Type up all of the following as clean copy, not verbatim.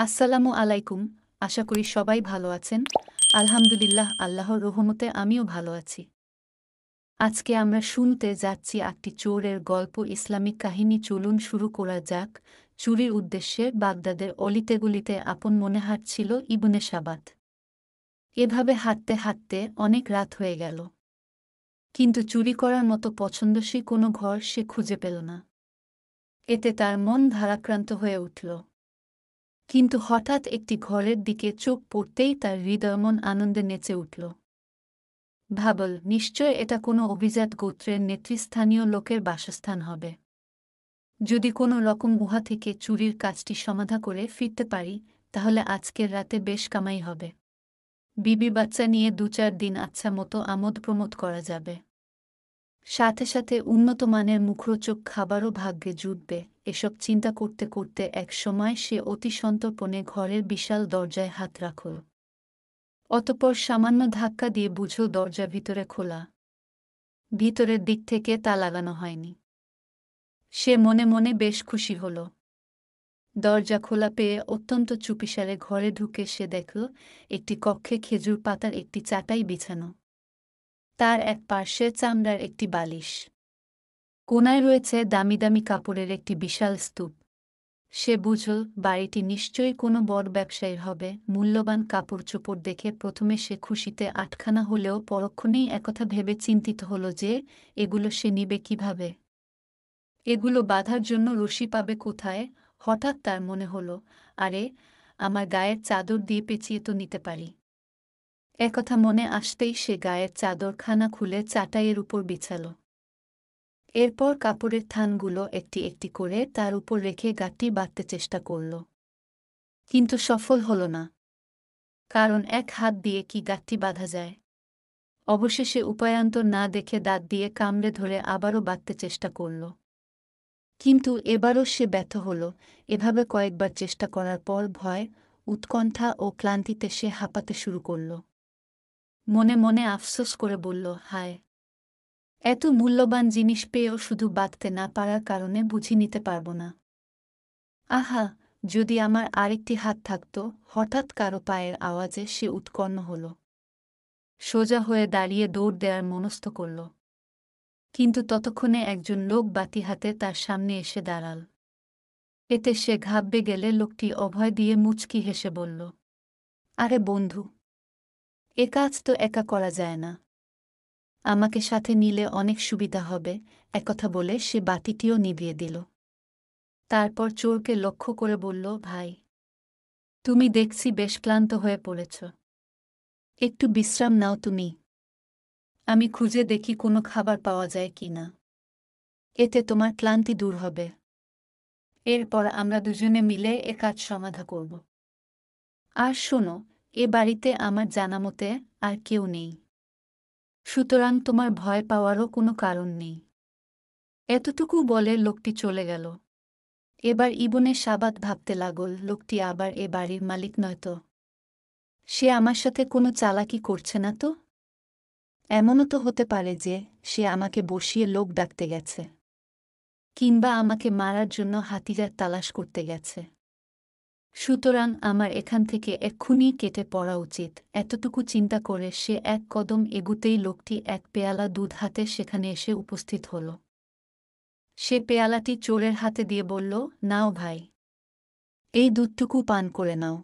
আসসালামু আলাইকুম। আশা করি সবাই ভালো আছেন। আলহামদুলিল্লাহ, আল্লাহর রহমতে আমিও ভালো আছি। আজকে আমরা শুনতে যাচ্ছি একটি চোরের গল্প, ইসলামিক কাহিনী। চলুন শুরু করা যাক। চুরির উদ্দেশ্যে বাগদাদের অলিতে-গলিতে আপন মনে হাঁটছিল ইবনে সাবাত। এভাবে হাঁটতে হাঁটতে অনেক রাত হয়ে গেল, কিন্তু চুরি করার মতো পছন্দসই কোনো ঘর সে খুঁজে পেল না। এতে তার মন ভারাক্রান্ত হয়ে উঠল। কিন্তু হঠাৎ একটি ঘরের দিকে চোখ পড়তেই তার হৃদয়মন আনন্দে নেচে উঠল। ভাবল, নিশ্চয় এটা কোনো অভিজাত গোত্রের নেতৃস্থানীয় লোকের বাসস্থান হবে। যদি কোনো রকম গুহা থেকে চুরির কাজটি সমাধা করে ফিরতে পারি, তাহলে আজকের রাতে বেশ কামাই হবে। বিবি বাচ্চা নিয়ে ২-৪ দিন আচ্ছা মতো আমোদ প্রমোদ করা যাবে। সাথে সাথে উন্নত মানের মুখরোচক খাবারও ভাগ্যে জুটবে। এসব চিন্তা করতে করতে এক সময় সে অতি সন্তর্পণে ঘরের বিশাল দরজায় হাত রাখল। অতঃপর সামান্য ধাক্কা দিয়ে বুঝল দরজা ভিতরে খোলা। ভিতরের দিক থেকে তা লাগানো হয়নি। সে মনে মনে বেশ খুশি হল। দরজা খোলা পেয়ে অত্যন্ত চুপিসারে ঘরে ঢুকে সে দেখল একটি কক্ষে খেজুর পাতার একটি চাটাই বিছানো। তার এক পার্শ্বে চামড়ার একটি বালিশ। কোনায় রয়েছে দামি দামি কাপড়ের একটি বিশাল স্তূপ। সে বুঝল বাড়িটি নিশ্চয়ই কোনো বড় ব্যবসায়ীর হবে। মূল্যবান কাপড় চোপড় দেখে প্রথমে সে খুশিতে আটখানা হলেও পরক্ষণেই একথা ভেবে চিন্তিত হল যে এগুলো সে নিবে কিভাবে, এগুলো বাঁধার জন্য রশি পাবে কোথায়। হঠাৎ তার মনে হল, আরে, আমার গায়ের চাদর দিয়ে পেঁচিয়ে তো নিতে পারি। একথা মনে আসতেই সে গায়ের চাদরখানা খুলে চাটাইয়ের উপর বিছাল। এরপর কাপড়ের থানগুলো একটি একটি করে তার উপর রেখে গাঁটটি বাঁধতে চেষ্টা করল, কিন্তু সফল হল না। কারণ এক হাত দিয়ে কি গাঁটটি বাঁধা যায়। অবশেষে উপায়ান্তর না দেখে দাঁত দিয়ে কামড়ে ধরে আবারও বাঁধতে চেষ্টা করল, কিন্তু এবারও সে ব্যর্থ হল। এভাবে কয়েকবার চেষ্টা করার পর ভয়, উৎকণ্ঠা ও ক্লান্তিতে সে হাঁপাতে শুরু করল। মনে মনে আফসোস করে বলল, হায়, এত মূল্যবান জিনিস পেয়েও শুধু বাঁধতে না পারার কারণে বুঝি নিতে পারব না। আহা, যদি আমার আরেকটি হাত থাকত। হঠাৎ কারো পায়ের আওয়াজে সে উৎকণ্ঠ হল। সোজা হয়ে দাঁড়িয়ে দৌড় দেওয়ার মনস্থ করল, কিন্তু ততক্ষণে একজন লোক বাতি হাতে তার সামনে এসে দাঁড়াল। এতে সে ঘাবড়ে গেলে লোকটি অভয় দিয়ে মুচকি হেসে বলল, আরে বন্ধু, এ কাজ তো একা করা যায় না। আমাকে সাথে নিলে অনেক সুবিধা হবে। একথা বলে সে বাতিটিও নিভিয়ে দিল। তারপর চোরকে লক্ষ্য করে বলল, ভাই, তুমি দেখছি বেশ ক্লান্ত হয়ে পড়েছ। একটু বিশ্রাম নাও তুমি। আমি খুঁজে দেখি কোনো খাবার পাওয়া যায় কি না। এতে তোমার ক্লান্তি দূর হবে। এরপর আমরা দুজনে মিলে এ কাজ সমাধা করব। আর শোনো, এ বাড়িতে আমার জানামতে আর কেউ নেই, সুতরাং তোমার ভয় পাওয়ারও কোনো কারণ নেই। এতটুকু বলে লোকটি চলে গেল। এবার ইবনে সাবাত ভাবতে লাগল, লোকটি আবার এ বাড়ির মালিক নয়তো। সে আমার সাথে কোনো চালাকি করছে না তো? এমনও তো হতে পারে যে সে আমাকে বসিয়ে লোক ডাকতে গেছে, কিংবা আমাকে মারার জন্য হাতিয়ার তালাশ করতে গেছে। সুতরাং আমার এখান থেকে এক্ষুনি কেটে পড়া উচিত। এতটুকু চিন্তা করে সে এক কদম এগুতেই লোকটি এক পেয়ালা দুধ হাতে সেখানে এসে উপস্থিত হল। সে পেয়ালাটি চোরের হাতে দিয়ে বলল, নাও ভাই, এই দুধটুকু পান করে নাও।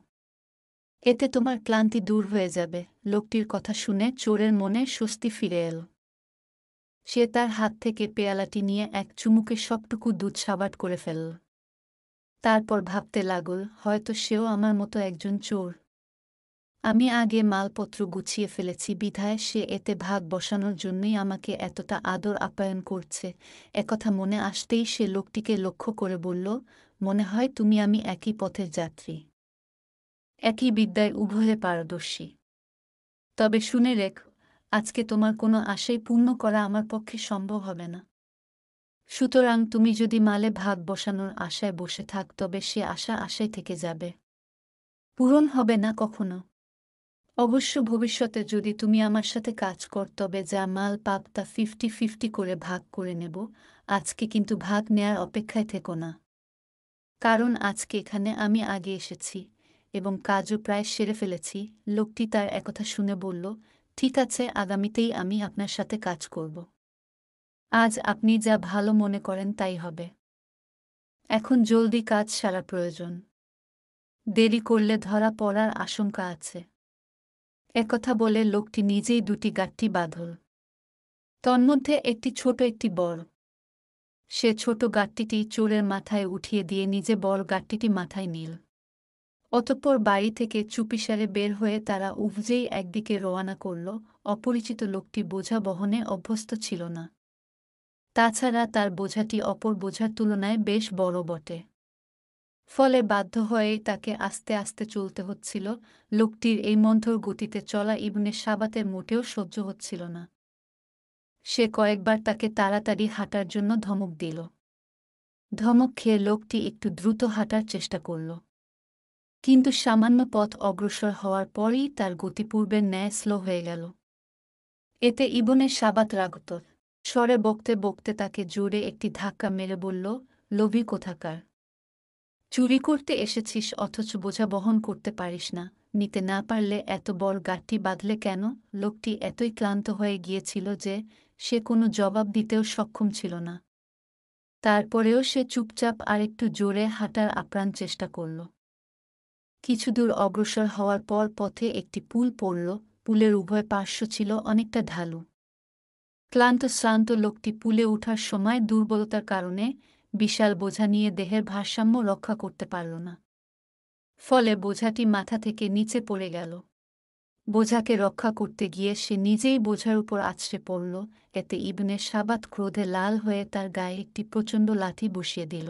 এতে তোমার ক্লান্তি দূর হয়ে যাবে। লোকটির কথা শুনে চোরের মনে স্বস্তি ফিরে এল। সে তার হাত থেকে পেয়ালাটি নিয়ে এক চুমুকে সবটুকু দুধ সাবাট করে ফেলল। তারপর ভাবতে লাগল, হয়তো সেও আমার মতো একজন চোর। আমি আগে মালপত্র গুছিয়ে ফেলেছি বিধায় সে এতে ভাগ বসানোর জন্যই আমাকে এতটা আদর আপ্যায়ন করছে। একথা মনে আসতেই সে লোকটিকে লক্ষ্য করে বলল, মনে হয় তুমি আমি একই পথের যাত্রী, একই বিদ্যায় উভয়ে পারদর্শী। তবে শুনে রেখ, আজকে তোমার কোনো আশাই পূর্ণ করা আমার পক্ষে সম্ভব হবে না। সুতরাং তুমি যদি মালে ভাগ বসানোর আশায় বসে থাক, তবে সে আশা আশায় থেকে যাবে, পূরণ হবে না কখনো। অবশ্য ভবিষ্যতে যদি তুমি আমার সাথে কাজ কর, তবে যা মাল পাব তা 50-50 করে ভাগ করে নেব। আজকে কিন্তু ভাগ নেয়ার অপেক্ষায় থেকো না, কারণ আজকে এখানে আমি আগে এসেছি। এবং কাজও প্রায় সেরে ফেলেছি। লোকটি তার একথা শুনে বলল, ঠিক আছে, আগামীতেই আমি আপনার সাথে কাজ করব। আজ আপনি যা ভালো মনে করেন তাই হবে। এখন জলদি কাজ সারা প্রয়োজন। দেরি করলে ধরা পড়ার আশঙ্কা আছে। একথা বলে লোকটি নিজেই দুটি গাঁটটি বাঁধল। তন্মধ্যে একটি ছোট একটি বড়। সে ছোট গাঁটটিটি চোরের মাথায় উঠিয়ে দিয়ে নিজে বড় গাঁটটিটি মাথায় নিল। অতঃপর বাড়ি থেকে চুপিসারে বের হয়ে তারা উভয়েই একদিকে রওয়ানা করল। অপরিচিত লোকটি বোঝা বহনে অভ্যস্ত ছিল না। তাছাড়া তার বোঝাটি অপর বোঝার তুলনায় বেশ বড় বটে। ফলে বাধ্য হয়েই তাকে আস্তে আস্তে চলতে হচ্ছিল। লোকটির এই মন্থর গতিতে চলা ইবনে সাবাতের মোটেও সহ্য হচ্ছিল না। সে কয়েকবার তাকে তাড়াতাড়ি হাঁটার জন্য ধমক দিল। ধমক খেয়ে লোকটি একটু দ্রুত হাঁটার চেষ্টা করল। কিন্তু সামান্য পথ অগ্রসর হওয়ার পরই তার গতি পূর্বের ন্যায় স্লো হয়ে গেল। এতে ইবনে সাবাত রাগত স্বরে বকতে বকতে তাকে জোরে একটি ধাক্কা মেরে বলল, লোভী কোথাকার! চুরি করতে এসেছিস অথচ বোঝা বহন করতে পারিস না, নিতে না পারলে এত বড় গাঁটটি বাঁধলে কেন? লোকটি এতই ক্লান্ত হয়ে গিয়েছিল যে সে কোনো জবাব দিতেও সক্ষম ছিল না। তারপরেও সে চুপচাপ আরেকটু জোরে হাঁটার আপ্রাণ চেষ্টা করল। কিছুদূর অগ্রসর হওয়ার পর পথে একটি পুল পড়ল। পুলের উভয় পার্শ্ব ছিল অনেকটা ঢালু। ক্লান্ত শ্রান্ত লোকটি পুলে ওঠার সময় দুর্বলতার কারণে বিশাল বোঝা নিয়ে দেহের ভারসাম্য রক্ষা করতে পারল না। ফলে বোঝাটি মাথা থেকে নিচে পড়ে গেল। বোঝাকে রক্ষা করতে গিয়ে সে নিজেই বোঝার উপর আছড়ে পড়ল। এতে ইবনে সাবাত ক্রোধে লাল হয়ে তার গায়ে একটি প্রচণ্ড লাথি বসিয়ে দিল।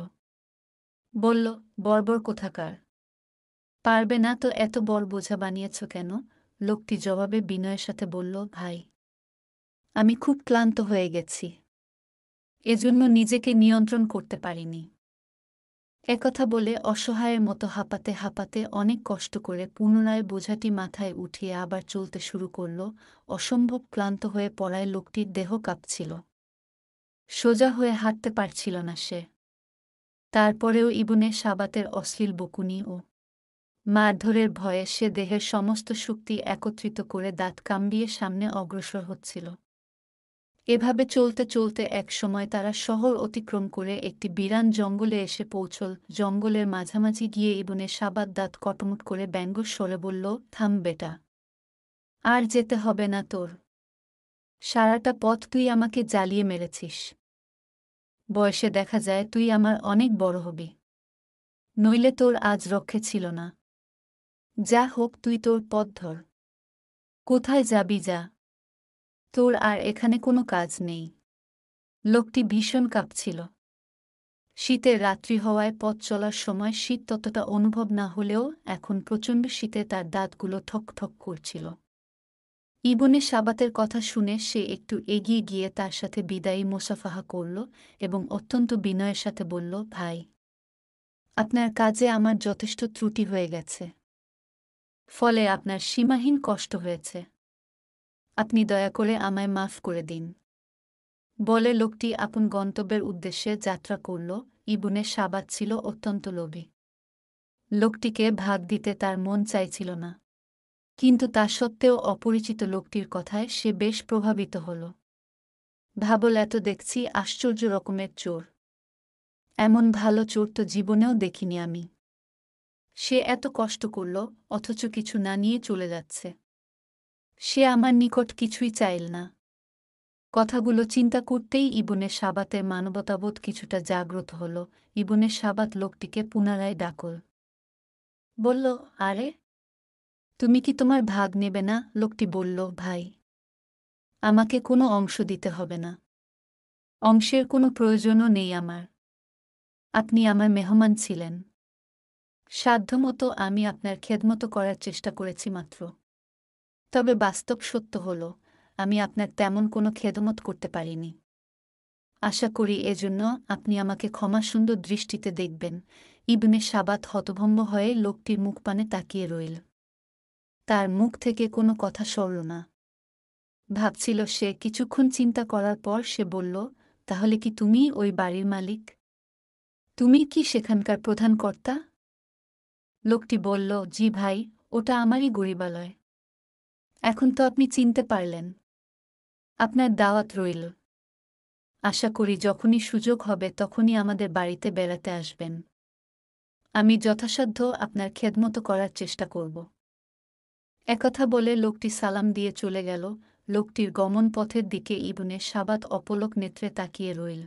বলল, বর্বর কোথাকার! পারবে না তো এত বড় বোঝা বানিয়েছ কেন? লোকটি জবাবে বিনয়ের সাথে বলল, ভাই, আমি খুব ক্লান্ত হয়ে গেছি, এজন্য নিজেকে নিয়ন্ত্রণ করতে পারিনি। একথা বলে অসহায়ের মতো হাঁপাতে হাঁপাতে অনেক কষ্ট করে পুনরায় বোঝাটি মাথায় উঠিয়ে আবার চলতে শুরু করল। অসম্ভব ক্লান্ত হয়ে পড়ায় লোকটির দেহ কাঁপছিল। সোজা হয়ে হাঁটতে পারছিল না সে। তারপরেও ইবনে সাবাতের অশ্লীল বকুনি ও মারধরের ভয়ে সে দেহের সমস্ত শক্তি একত্রিত করে দাঁত কামড়িয়ে সামনে অগ্রসর হচ্ছিল। এভাবে চলতে চলতে এক সময় তারা শহর অতিক্রম করে একটি বিরান জঙ্গলে এসে পৌঁছল। জঙ্গলের মাঝামাঝি গিয়ে ইবনে সাবাত দাঁত কটমট করে ব্যঙ্গর স্বরে বলল, থাম বেটা, আর যেতে হবে না তোর। সারাটা পথ তুই আমাকে জ্বালিয়ে মেরেছিস। বয়সে দেখা যায় তুই আমার অনেক বড় হবি, নইলে তোর আজ রক্ষে ছিল না। যা হোক, তুই তোর পথ ধর। কোথায় যাবি যা, তোর আর এখানে কোনো কাজ নেই। লোকটি ভীষণ কাঁপছিল। শীতের রাত্রি হওয়ায় পথ চলার সময় শীত ততটা অনুভব না হলেও এখন প্রচণ্ড শীতে তার দাঁতগুলো ঠক ঠক করছিল। ইবনে সাবাতের কথা শুনে সে একটু এগিয়ে গিয়ে তার সাথে বিদায়ী মোসাফাহা করল এবং অত্যন্ত বিনয়ের সাথে বলল, ভাই, আপনার কাজে আমার যথেষ্ট ত্রুটি হয়ে গেছে। ফলে আপনার সীমাহীন কষ্ট হয়েছে। আপনি দয়া করে আমায় মাফ করে দিন। বলে লোকটি আপন গন্তব্যের উদ্দেশ্যে যাত্রা করল। ইবনে সাবাত ছিল অত্যন্ত লোভী। লোকটিকে ভাগ দিতে তার মন চাইছিল না, কিন্তু তা সত্ত্বেও অপরিচিত লোকটির কথায় সে বেশ প্রভাবিত হল। ভাবল, এত দেখছি আশ্চর্য রকমের চোর, এমন ভালো চোর তো জীবনেও দেখিনি আমি। সে এত কষ্ট করল অথচ কিছু না নিয়ে চলে যাচ্ছে। সে আমার নিকট কিছুই চাইল না। কথাগুলো চিন্তা করতেই ইবনে সাবাতের মানবতাবোধ কিছুটা জাগ্রত হল। ইবনে সাবাত লোকটিকে পুনরায় ডাকল। বলল, আরে, তুমি কি তোমার ভাগ নেবে না? লোকটি বলল, ভাই, আমাকে কোনো অংশ দিতে হবে না। অংশের কোনো প্রয়োজনও নেই আমার। আপনি আমার মেহমান ছিলেন। সাধ্যমতো আমি আপনার খেদমত করার চেষ্টা করেছি মাত্র। তবে বাস্তব সত্য হল, আমি আপনার তেমন কোনো খেদমত করতে পারিনি। আশা করি এজন্য আপনি আমাকে ক্ষমাসুন্দর দৃষ্টিতে দেখবেন। ইবনে সাবাত হতভম্ব হয়ে লোকটির মুখপানে তাকিয়ে রইল। তার মুখ থেকে কোনো কথা সরল না। ভাবছিল সে। কিছুক্ষণ চিন্তা করার পর সে বলল, তাহলে কি তুমি ওই বাড়ির মালিক? তুমি কি সেখানকার প্রধান কর্তা? লোকটি বলল, জি ভাই, ওটা আমারই গরিবালয়। এখন তো আপনি চিনতে পারলেন। আপনার দাওয়াত রইল। আশা করি যখনই সুযোগ হবে তখনই আমাদের বাড়িতে বেড়াতে আসবেন। আমি যথাসাধ্য আপনার খেদমত করার চেষ্টা করব। একথা বলে লোকটি সালাম দিয়ে চলে গেল। লোকটির গমন পথের দিকে ইবনে সাবাত অপলক নেত্রে তাকিয়ে রইল।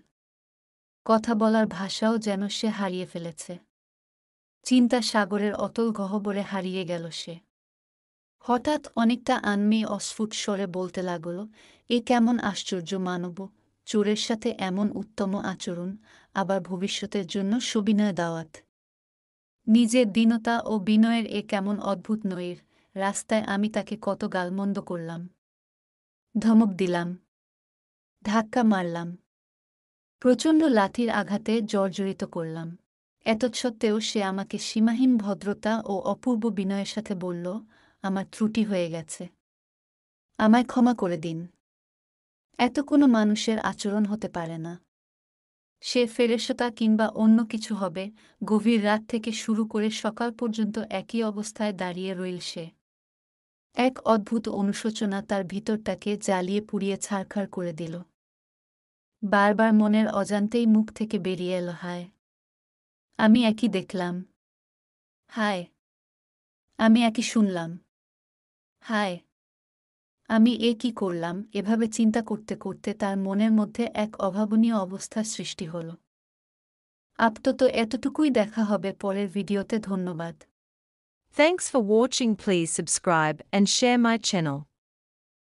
কথা বলার ভাষাও যেন সে হারিয়ে ফেলেছে। চিন্তা সাগরের অতল গহ্বরে হারিয়ে গেল সে। হঠাৎ অনেকটা আনমি অস্ফুট স্বরে বলতে লাগল, এ কেমন আশ্চর্য মানব, চোরের সাথে এমন উত্তম আচরণ, আবার ভবিষ্যতের জন্য সবিনয় দাওয়াত। নিজের দীনতা ও বিনয়ের এ কেমন অদ্ভুত নৈর। রাস্তায় আমি তাকে কত গালমন্দ করলাম, ধমক দিলাম, ধাক্কা মারলাম, প্রচণ্ড লাথির আঘাতে জর্জরিত করলাম। এতৎসত্ত্বেও সে আমাকে সীমাহীন ভদ্রতা ও অপূর্ব বিনয়ের সাথে বলল, আমার ত্রুটি হয়ে গেছে, আমায় ক্ষমা করে দিন। এত কোনো মানুষের আচরণ হতে পারে না। সে ফেরেশতা কিংবা অন্য কিছু হবে। গভীর রাত থেকে শুরু করে সকাল পর্যন্ত একই অবস্থায় দাঁড়িয়ে রইল সে। এক অদ্ভুত অনুশোচনা তার ভিতরটাকে জ্বালিয়ে পুড়িয়ে ছারখার করে দিল। বারবার মনের অজান্তেই মুখ থেকে বেরিয়ে এল, হায়, আমি একই দেখলাম, হায়, আমি একই শুনলাম, হায়, আমি এ কি করলাম। এভাবে চিন্তা করতে করতে তার মনের মধ্যে এক অভাবনীয় অবস্থার সৃষ্টি হল। আপাতত এতটুকুই, দেখা হবে পরের ভিডিওতে। ধন্যবাদ। Thanks for watching. Please subscribe and share my channel.